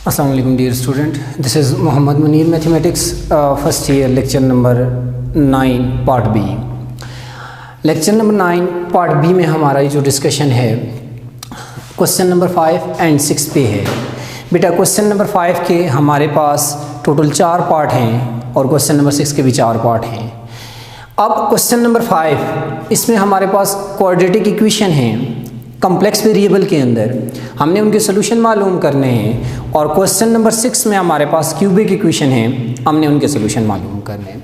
Assalamu alaikum dear student, this is Muhammad Munir, mathematics first year, lecture number 9 part B. Lecture number 9 part B में हमारा जो discussion है question number 5 and 6 पे है। बेटा question number 5 के हमारे पास टोटल 4 पार्ट हैं और क्वेश्चन नंबर 6 के भी 4 पार्ट हैं। अब क्वेश्चन नंबर 5 इसमें हमारे पास क्वाड्रेटिक इक्वेशन हैं कॉम्प्लेक्स वेरिएबल के अंदर, हमने उनके सोल्यूशन मालूम करने हैं। और क्वेश्चन नंबर 6 में हमारे पास क्यूबिक इक्वेशन है, हमने उनके सोल्यूशन मालूम करने हैं।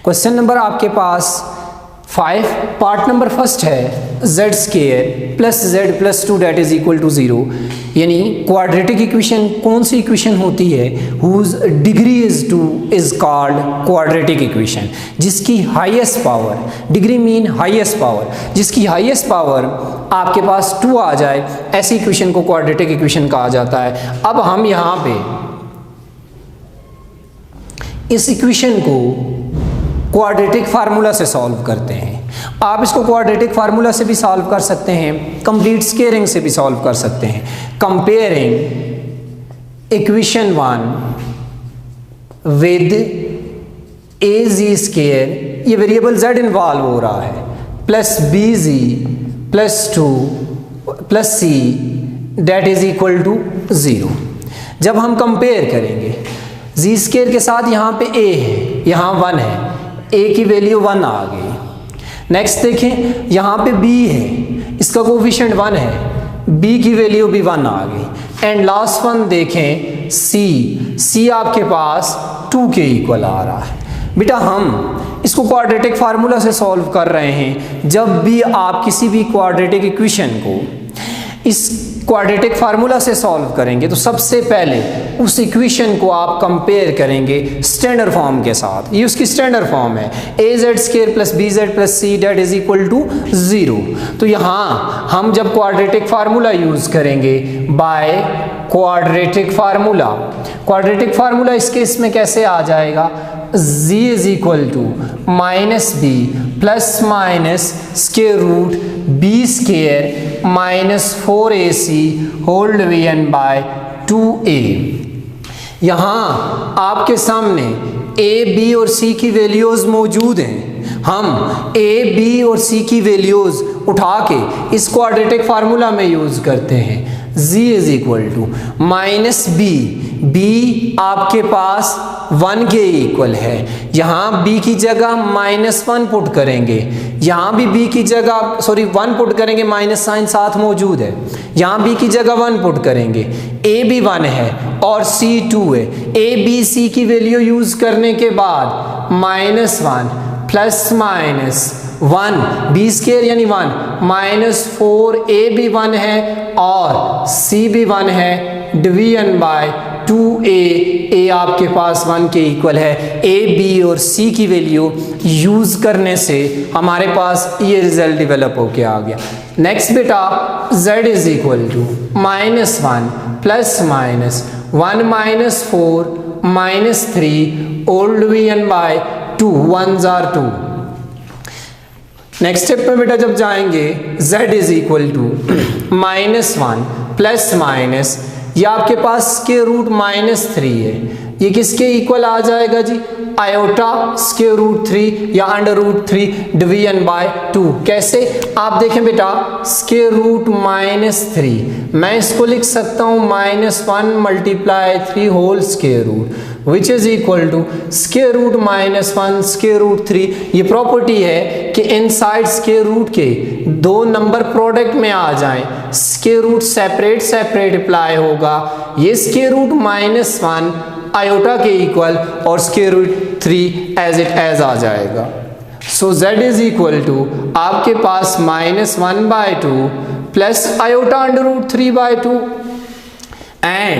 क्वेश्चन नंबर आपके पास 5 पार्ट नंबर फर्स्ट है z square plus z plus 2 that is equal to 0, यानी क्वाड्रेटिक इक्वेशन कौन सी इक्वेशन होती है whose degree is 2 is called quadratic equation, जिसकी highest power, degree mean highest power, जिसकी हाईएस्ट पावर आपके पास 2 आ जाए, ऐसी इक्वेशन को क्वाड्रेटिक इक्वेशन कहा जाता है। अब हम यहाँ पे इस इक्वेशन को क्वाड्रेटिक फार्मूला से सॉल्व करते हैं। आप इसको क्वाड्रेटिक फार्मूला से भी सॉल्व कर सकते हैं, कंप्लीट स्केयरिंग से भी सॉल्व कर सकते हैं। Comparing equation 1 with A G square, ये वेरिएबल z इन्वॉल्व हो रहा है, plus B G plus 2 plus C that is equal to 0। जब हम कंपेयर करेंगे जी स्केयर के साथ, यहाँ पे a है, यहाँ 1 है, a की वैल्यू 1 आ गई। नेक्स्ट देखें यहाँ पे b है, इसका कोफिशिएंट 1 है, b की वैल्यू भी 1 आ गई। एंड लास्ट वन देखें c आपके पास 2 के इक्वल आ रहा है। बेटा हम इसको क्वाड्रेटिक फार्मूला से सॉल्व कर रहे हैं। जब भी आप किसी भी क्वाड्रेटिक इक्वेशन को इस क्वाड्रेटिक फार्मूला से सॉल्व करेंगे तो सबसे पहले उस इक्वेशन को आप कंपेयर करेंगे स्टैंडर्ड फॉर्म के साथ। ये उसकी स्टैंडर्ड फॉर्म है, A Z square plus B Z plus C that is equal to 0। तो यहाँ हम जब क्वाड्रेटिक फार्मूला यूज करेंगे by quadratic formula, quadratic formula इस केस में कैसे आ जाएगा, z is equal to minus B plus minus square root B square minus 4ac whole division by 2a। यहाँ आपके सामने a, b और c की वैल्यूज मौजूद हैं। हम a, b और c की वैल्यूज उठा के इस क्वाड्रेटिक फार्मूला में यूज करते हैं। z is equal to minus b आपके पास 1 के इक्वल है, यहाँ b की जगह -1 पुट करेंगे, यहाँ भी b की जगह 1 पुट करेंगे, माइनस साइन साथ मौजूद है, यहाँ b की जगह 1 पुट करेंगे, a भी 1 है और c 2 है। a b c की वैल्यू यूज करने के बाद -1 प्लस -1 बी स्केयर यानी 1 -4a भी 1 है और c भी 1 है, डिवीजन बाय 2a आपके पास 1 के इक्वल है। a b और c की वैल्यू यूज करने से हमारे पास ये रिजल्ट डेवलप होके आ गया। नेक्स्ट बेटा z is equal to -1 plus -1 -4 -3 whole division by 2 1s are 2। Next step में बेटा जब जाएंगे z is equal to -1 plus minus, ये आपके पास स्क्वायर रूट -3 है, ये किसके इक्वल आ जाएगा जी, आयोटा स्क्वायर रूट 3 या अंडर रूट 3 डिवीजन बाय 2। कैसे आप देखें बेटा, स्क्वायर रूट -3 मैं इसको लिख सकता हूँ -1 multiply 3 whole square root which is equal to square root -1 square root 3। ये प्रॉपर्टी है कि इनसाइड स्क्वायर रूट के 2 नंबर प्रोडक्ट में आ जाएं, स्क्वायर रूट सेपरेट अप्लाई होगा, ये स्क्वायर रूट -1 आयोटा के इक्वल और square root 3 as it is आ जाएगा। So z is equal to आपके पास -1/2 plus iota under root 3/2 and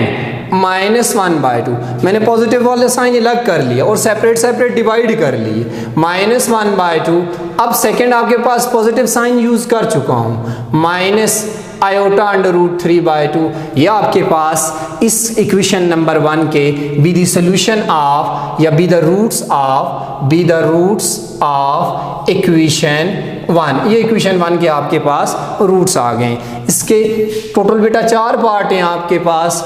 -1/2। मैंने पॉजिटिव वाले साइन अलग कर लिया और सेपरेट डिवाइड कर लिए, -1/2। अब सेकंड आपके पास पॉजिटिव साइन यूज कर चुका हूं, माइनस आयोटा अंडर रूट 3/2। ये आपके पास इस इक्वेशन नंबर 1 के बी द सोल्यूशन ऑफ या be the roots of equation 1। ये इक्वेशन 1 के आपके पास रूट्स आ गए। इसके टोटल बेटा 4 पार्ट हैं आपके पास,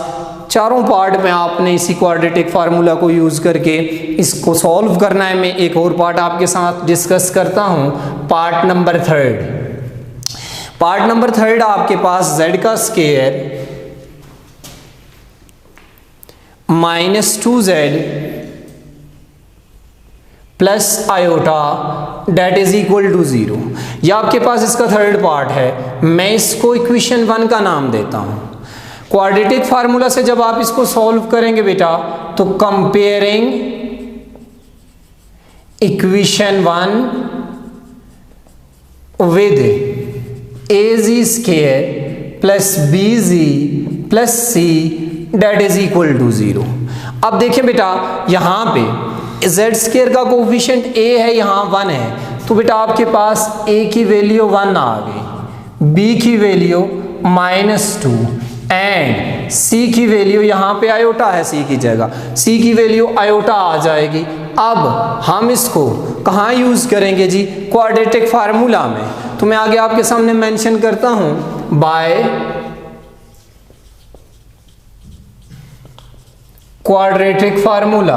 चारों पार्ट में आपने इसी क्वाड्रेटिक फार्मूला को यूज़ करके इसको सॉल्व करना है। मैं एक और पार्ट आपके साथ डिस्कस करता हूँ, part number third. Part number third आपके पास z का square -2z plus iota that is equal to 0, यह आपके पास इसका थर्ड पार्ट है। मैं इसको इक्वेशन 1 का नाम देता हूं। क्वाड्रेटिक फार्मूला से जब आप इसको सॉल्व करेंगे बेटा, तो comparing equation 1 with az square plus bz plus c that is equal to 0। अब देखें बेटा, यहां पे z स्क्वायर का कोफिशिएंट a है, यहाँ 1 है, तो बेटा आपके पास a की वैल्यू 1 आ गई, b की वैल्यू -2 एंड c की वैल्यू यहाँ पे आयोटा है, c की जगह c की वैल्यू आयोटा आ जाएगी। अब हम इसको कहाँ यूज करेंगे जी? क्वाड्रेटिक फार्मूला में। तो मैं आगे आपके सामने मेंशन करता हूं, by quadratic formula.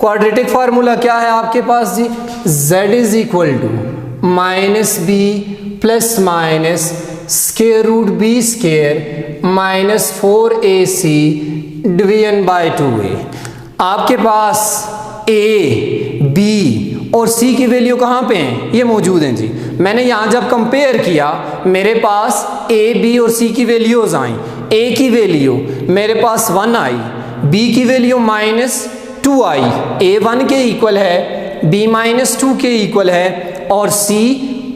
Quadratic formula क्या है आपके पास जी? z is equal to -b plus minus square root b square -4ac division by 2a। आपके पास a, b और c की वैल्यू कहाँ पे हैं? ये मौजूद हैं जी। मैंने यहाँ जब कंपेयर किया, मेरे पास a, b और c की वैल्यूज आई। a की वैल्यू मेरे पास 1 आई, b की वैल्यू -2 आई, a 1 के इक्वल है, b -2 के इक्वल है और c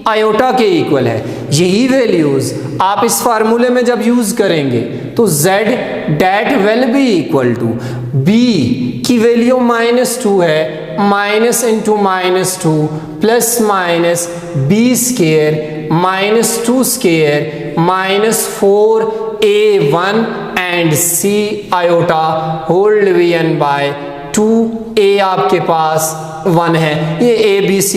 आयोटा के इक्वल है। यही वैल्यूज आप इस फार्मूले में जब यूज करेंगे तो z that will be equal to b की वैल्यू -2 है, minus into -2 plus minus b square -2 square -4a1 and c iota whole division by 2a आपके पास 1 है। ये a b c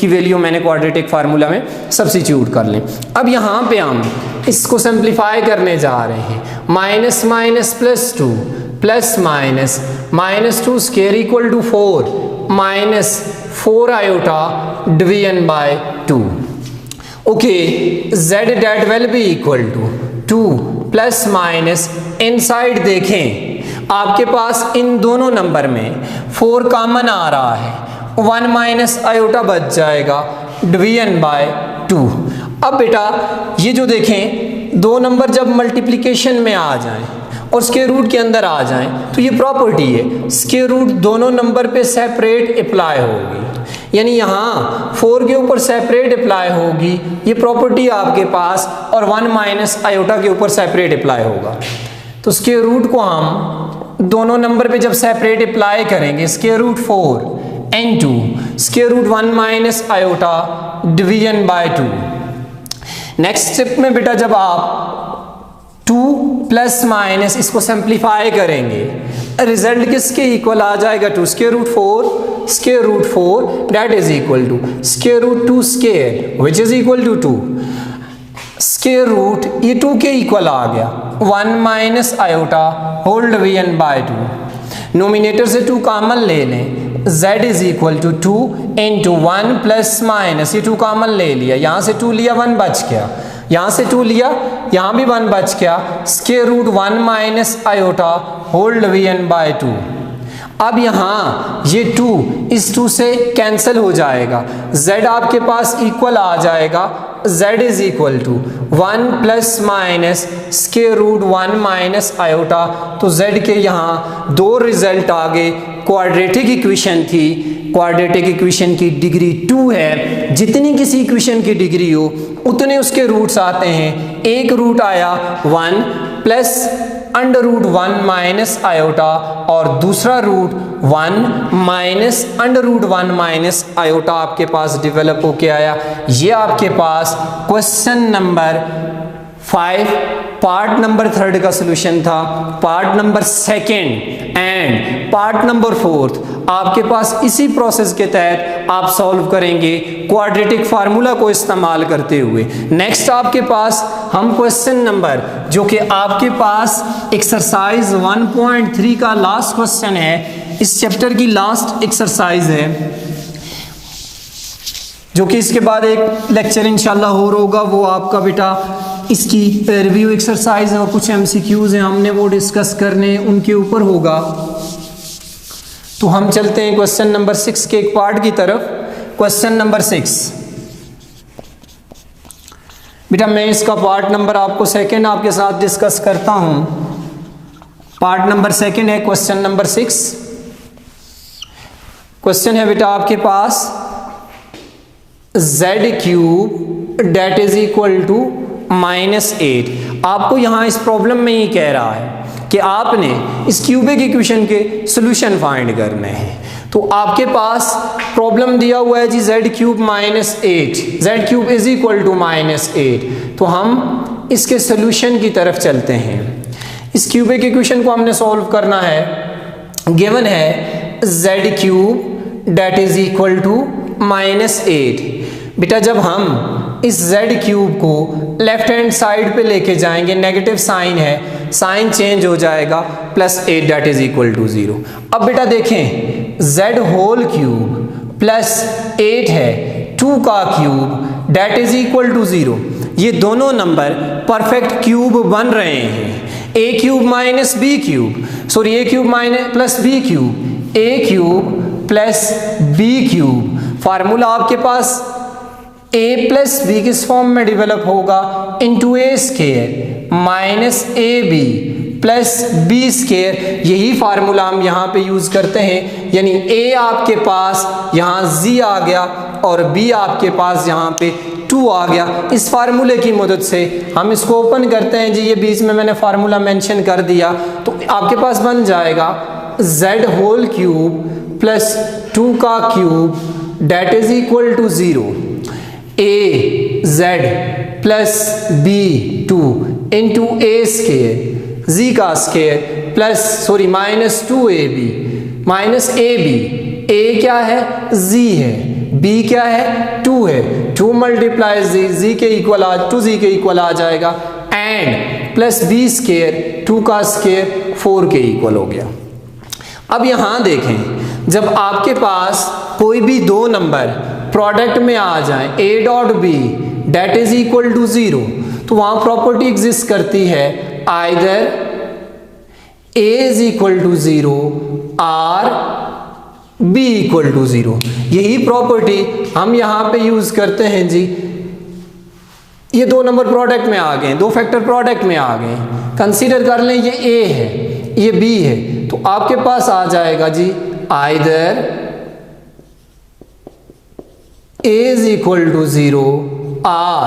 की वैल्यू मैंने क्वाड्रेटिक फार्मूला में सब्स्टिट्यूट कर लें। अब यहाँ पे हम इसको सिंप्लीफाई करने जा रहे हैं। Minus minus plus 2 plus minus -2 square equal to 4 -4 iota division by 2। Okay, z that will be equal to 2 plus minus inside देखें, आपके पास इन दोनों नंबर में 4 कॉमन आ रहा है, 1 माइनस आयोटा बच जाएगा डिवीजन बाय 2। अब बेटा ये जो देखें, दो नंबर जब मल्टीप्लिकेशन में आ जाएं और स्क्वायर रूट के अंदर आ जाएं तो ये प्रॉपर्टी है, स्क्वायर रूट दोनों नंबर पे सेपरेट अप्लाई होगी, यानी यहाँ 4 के ऊपर सेपरेट अप्लाई होगी ये प्रॉपर्टी आपके पास, और 1 माइनस आयोटा के ऊपर सेपरेट अप्लाई होगा। तो स्क्वायर रूट को हम दोनों नंबर पे जब सेपरेट अप्लाई करेंगे, square root 4 into square root 1 minus iota division by 2। Next step में बेटा जब आप 2 प्लस माइनस इसको सिंप्लीफाई करेंगे, रिजल्ट किसके इक्वल आ जाएगा? 2 square root 4 that is equal to square root 2 square which is equal to 2 square root, ये 2 के इक्वल आ गया, 1 minus iota whole division by 2। Nominator से 2 कॉमन ले लें, z is equal to 2 into 1 plus minus, ये 2 कॉमन ले लिया, यहाँ से 2 लिया 1 बच गया, यहाँ से 2 लिया यहाँ भी 1 बच गया, square root 1 minus iota whole division by 2। अब यहाँ ये 2 इस 2 से कैंसिल हो जाएगा, z आपके पास इक्वल आ जाएगा, z is equal to 1 plus minus square root 1 minus iota. तो z के यहाँ 2 रिजल्ट आ गए। क्वाड्रेटिक इक्वेशन थी, क्वाड्रेटिक इक्वेशन की डिग्री 2 है, जितनी किसी इक्वेशन की डिग्री हो उतने उसके रूट्स आते हैं। एक रूट आया 1 plus under root 1 minus iota और दूसरा root 1 minus under root 1 minus iota आपके पास डेवलप होके आया। ये आपके पास क्वेश्चन नंबर 5 पार्ट नंबर 3 का सॉल्यूशन था। Part number 2 and part number 4 आपके पास इसी प्रोसेस के तहत आप सॉल्व करेंगे क्वाड्रेटिक फार्मूला को इस्तेमाल करते हुए। नेक्स्ट आपके पास हम क्वेश्चन नंबर, जो कि आपके पास एक्सरसाइज 1.3 का लास्ट क्वेश्चन है, इस चैप्टर की लास्ट एक्सरसाइज है, जो कि इसके बाद एक लेक्चर इंशाल्लाह और होगा, वो आपका बेटा इसकी रिव्यू एक्सरसाइज है और कुछ एमसीक्यूज हैं हमने वो डिस्कस करने, उनके ऊपर होगा। तो हम चलते हैं क्वेश्चन नंबर 6 के एक पार्ट की तरफ। क्वेश्चन नंबर 6 बेटा, मैं इसका पार्ट नंबर आपको सेकंड आपके साथ डिस्कस करता हूं। पार्ट नंबर सेकंड है क्वेश्चन नंबर 6। क्वेश्चन है बेटा आपके पास z³ that is equal to -8। आपको यहां इस प्रॉब्लम में ही कह रहा है कि आपने इस क्यूबिक इक्वेशन के सॉल्यूशन फाइंड करने हैं। तो आपके पास प्रॉब्लम दिया हुआ है जी z³ -8, z³ is equal to -8। तो हम इसके सॉल्यूशन की तरफ चलते हैं। इस क्यूबिक इक्वेशन को हमने सॉल्व करना है। गिवन है z³ that is equal to -8। बेटा जब हम इस z³ को लेफ्ट हैंड साइड पे लेके जाएंगे, नेगेटिव साइन है, साइन चेंज हो जाएगा, +8 डेट इज इक्वल टू 0। अब बेटा देखें z³ +8 है, 2 का cube that is equal to 0। ये दोनों नंबर परफेक्ट क्यूब बन रहे हैं। a³ - b³, sorry a³ + b³, a³ + b³। Formula आपके पास a + b किस फॉर्म में डेवलप होगा, इंटू a² -ab + b²। यही फार्मूला हम यहाँ पे यूज करते हैं, यानी a आपके पास यहाँ z आ गया और b आपके पास यहाँ पे 2 आ गया। इस फार्मूले की मदद से हम इसको ओपन करते हैं जी, ये बीच में मैंने फार्मूला मेंशन कर दिया। तो आपके पास बन जाएगा z³ + 2 का cube that is equal to 0। az + b2 into a² z का square plus sorry -2ab a क्या है, z है, b क्या है, 2 है, 2 × z के इक्वल 2z के इक्वल आ जाएगा, एंड +b², 2 का स्केयर 4 के इक्वल हो गया। अब यहां देखें, जब आपके पास कोई भी दो नंबर प्रोडक्ट में आ जाए, a.b date is equal to 0, तो वहां प्रॉपर्टी एग्जिस्ट करती है either a is equal to 0 और b इक्वल टू 0। यही प्रॉपर्टी हम यहां पे यूज करते हैं जी। ये दो नंबर प्रोडक्ट में आ गए, दो फैक्टर प्रोडक्ट में आ गए, कंसीडर कर लें ये a है, ये b है, तो आपके पास आ जाएगा जी either a is equal to 0 और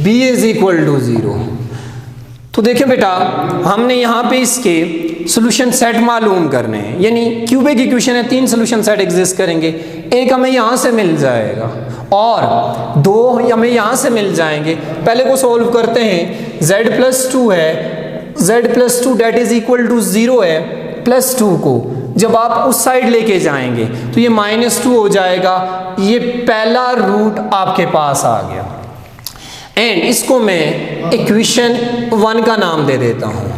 b इज इक्वल टू 0। तो देखिए बेटा, हमने यहां पे इसके सॉल्यूशन सेट मालूम करने हैं, यानी क्यूबिक इक्वेशन है, 3 सॉल्यूशन सेट एग्जिस्ट करेंगे। एक हमें यहां से मिल जाएगा और 2 हमें यहां से मिल जाएंगे। पहले को सॉल्व करते हैं। z+2 है, z+2 date is equal to 0 है, +2 को जब आप उस साइड लेके जाएंगे तो ये -2 हो जाएगा। ये पहला रूट आपके पास आ गया, एंड इसको मैं इक्वेशन 1 का नाम दे देता हूं।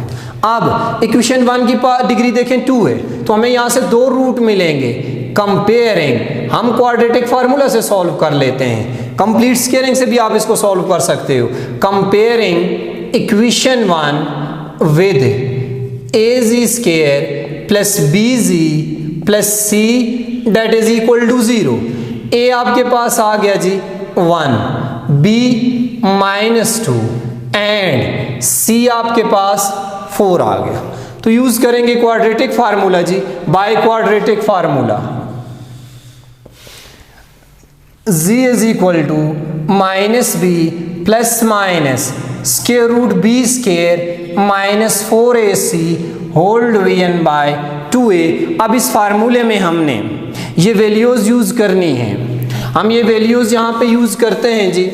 अब इक्वेशन 1 की डिग्री देखें 2 है, तो हमें यहां से 2 रूट मिलेंगे। कंपेयरिंग, हम क्वाड्रेटिक फार्मूला से सॉल्व कर लेते हैं, कंप्लीट स्केयरिंग से भी आप इसको सॉल्व कर सकते हो। Comparing equation 1 with az² + bz + c that is equal to 0। a आपके पास आ गया जी 1, b -2 एंड c आपके पास 4 आ गया। तो यूज करेंगे क्वाड्रेटिक फार्मूला जी, by quadratic formula z is equal to -b + √b² -4ac whole division by 2a। अब इस फार्मूले में हमने ये वैल्यूज यूज करनी है। हम ये वैल्यूज यहां पे यूज करते हैं जी।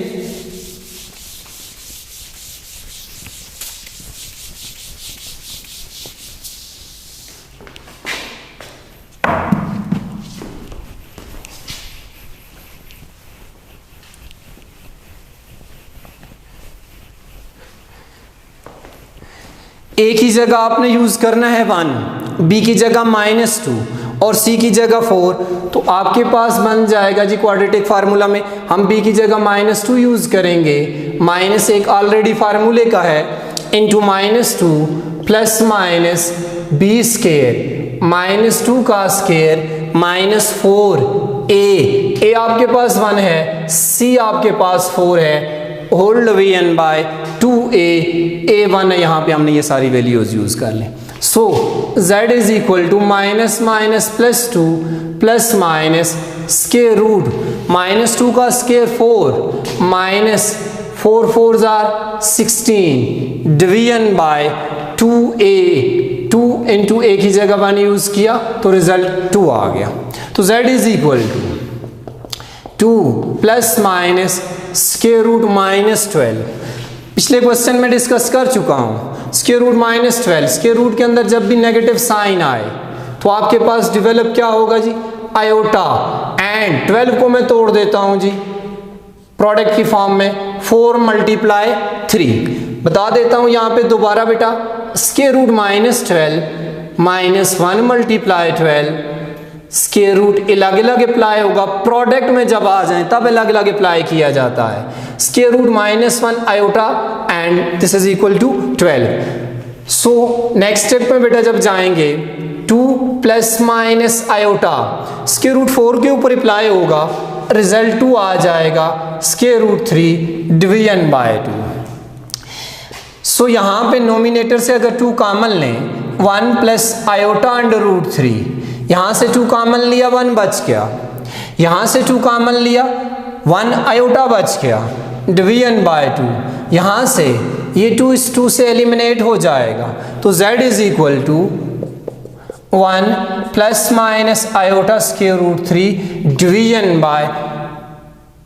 ए की जगह आपने यूज़ करना है 1, बी की जगह -2 और सी की जगह 4, तो आपके पास बन जाएगा जी क्वाड्रेटिक फार्मूला में हम बी की जगह -2 यूज़ करेंगे, -1 ऑलरेडी फार्मूले का है, into -2 plus minus B square, -2 का स्केयर -4 ए आपके पास 1 है, सी आपके पास 4 है, होल डिवीजन बाय 2a 1 है, यहाँ पे हमने ये सारी वैल्यूज यूज कर लें। So z is equal to minus minus +2 plus minus square root -2 का स्केयर 4 माइनस 4 4 जार 16 division by 2a 2 into a की जगह 1 यूज किया तो रिजल्ट 2 आ गया। तो z is equal to 2 plus minus square root -12। पिछले क्वेश्चन में डिस्कस कर चुका हूँ, स्क्वायर रूट -12, स्क्वायर रूट के अंदर जब भी नेगेटिव साइन आए तो आपके पास डेवलप क्या होगा जी, आयोटा, एंड 12 को मैं तोड़ देता हूँ जी प्रोडक्ट की फॉर्म में 4 × 3। बता देता हूँ यहाँ पे दोबारा बेटा, स्क्वायर रूट -12 -1 × 12 स्क्वायर रूट अलग अलग अप्लाई होगा, प्रोडक्ट में जब आ जाए तब अलग अलग अप्लाई किया जाता है। Square root -1 iota and this is equal to 12। So next step में बेटा जब जाएंगे 2 plus minus iota square root 4 के ऊपर अप्लाई होगा, रिजल्ट 2 आ जाएगा, square root 3 division by 2। So यहाँ पे नोमिनेटर से अगर 2 कॉमन लें, 1 प्लस आयोटा अंडर रूट 3, यहाँ से 2 कॉमन लिया 1 बच गया, यहाँ से 2 कॉमन लिया 1 आयोटा बच गया, डिवीजन बाय 2, यहाँ से ये 2 इस 2 से एलिमिनेट हो जाएगा, तो z is equal to 1 plus minus iota square root 3 division by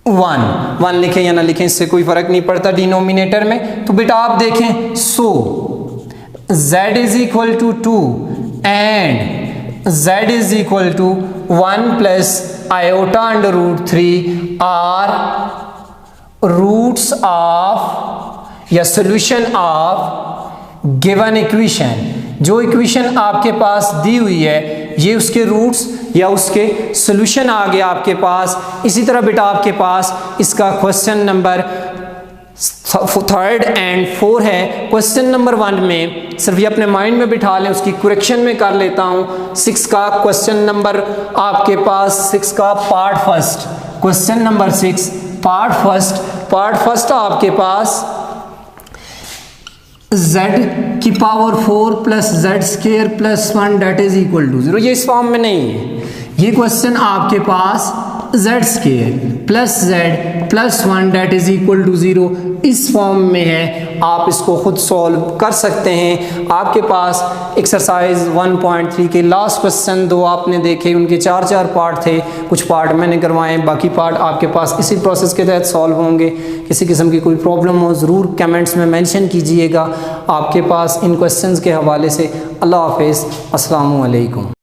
1 लिखें या ना लिखें इससे कोई फर्क नहीं पड़ता डिनोमिनेटर में। तो बेटा आप देखें, so z is equal to 2 and z is equal to 1 plus iota under root 3 are roots of या solution of given equation। जो इक्वेशन आपके पास दी हुई है ये उसके रूट्स या उसके सॉल्यूशन आ गया आपके पास। इसी तरह बेटा आपके पास इसका क्वेश्चन नंबर 3 और 4 है। क्वेश्चन नंबर 1 में सिर्फ ये अपने माइंड में बिठा लें, उसकी करेक्शन में कर लेता हूँ। 6 का क्वेश्चन नंबर आपके पास 6 का part first, question number 6 part first आपके पास z की power 4 plus z square plus 1 that is equal to 0। ये इस फॉर्म में नहीं है, ये क्वेश्चन आपके पास z square plus z plus 1 that is equal to 0 इस फॉर्म में है। आप इसको खुद सॉल्व कर सकते हैं। आपके पास एक्सरसाइज 1.3 के लास्ट क्वेश्चन 2 आपने देखे, उनके 4 पार्ट थे, कुछ पार्ट मैंने करवाए, बाकी पार्ट आपके पास इसी प्रोसेस के तहत सॉल्व होंगे। किसी किस्म की कोई प्रॉब्लम हो ज़रूर कमेंट्स में मेंशन कीजिएगा आपके पास इन क्वेश्चंस के हवाले से। अल्लाह हाफिज़, अस्सलामु अलैकुम।